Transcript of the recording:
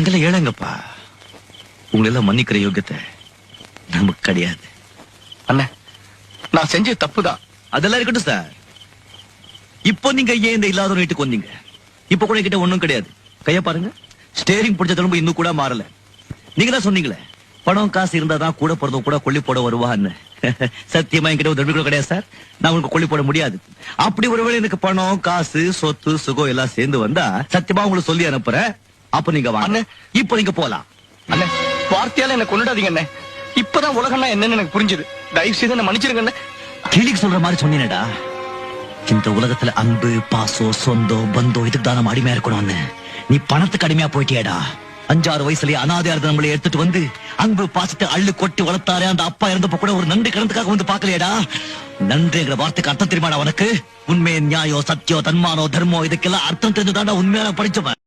நாங்கெல்லாம் ஏழைங்கப்பா. உங்களெல்லாம் மன்னிக்கிற யோகியத்தை நமக்கு கிடையாது. அண்ணே, நான் செஞ்ச தப்புதான். அதெல்லாம் இருக்கட்டும் சார். இப்போ நீங்க ஏன் இந்த இல்லாத வீட்டுக்கு வந்தீங்க? இப்ப கூட கிட்ட ஒண்ணும் கிடையாது. கைய பாருங்க, ஸ்டேரிங் பிடிச்ச திரும்ப இன்னும் கூட மாறல. நீங்க தான் சொன்னீங்களே, பணம் காசு இருந்தாதான் கூட பிறந்தவங்க கூட கொல்லி போட வருவான்னு. சத்தியமா என்கிட்ட ஒரு தடவை கூட கிடையாது சார். நான் உங்களுக்கு கொல்லி போட முடியாது. அப்படி ஒருவேளை எனக்கு பணம் காசு சொத்து சுகம் எல்லாம் சேர்ந்து வந்தா சத்தியமா உங்களுக்கு சொல்லி அனுப்புறேன். அப்ப நீங்க வாங்க. இப்ப நீங்க போலாம். அண்ணே, வார்த்தையால என்ன கொண்டுடாதீங்க அண்ணே. இப்பதான் உலகம்னா என்னன்னு எனக்கு புரிஞ்சுது. தயவு செய்து என்ன மன்னிச்சிருங்க அண்ணே. கிளிக்கு சொல்ற மாதிரி சொன்னீனடா. இந்த உலகத்துல அன்பு பாசம் சொந்தம் பந்தம் இதுக்கு தான் நம்ம அடிமையா இருக்கணும்னு. நீ பணத்துக்கு அடிமையா போயிட்டியடா. 5-6 வயசுலயே அனாதையா இருந்த நம்மளை எடுத்துட்டு வந்து அன்பு பாசத்தை அள்ளு கொட்டி வளர்த்தாரே அந்த அப்பா இருந்தப்ப கூட ஒரு நன்றி கடந்துக்காக வந்து பாக்கலையடா. நன்றிங்கிற வார்த்தைக்கு அர்த்தம் தெரியுமாடா உனக்கு? உண்மை நியாயம் சத்தியம் தன்மானம் தர்மம் இதுக்கெல்லாம் அர்த்தம் தெரிஞ்சுதான்டா உண்மையான படிச்சவன்.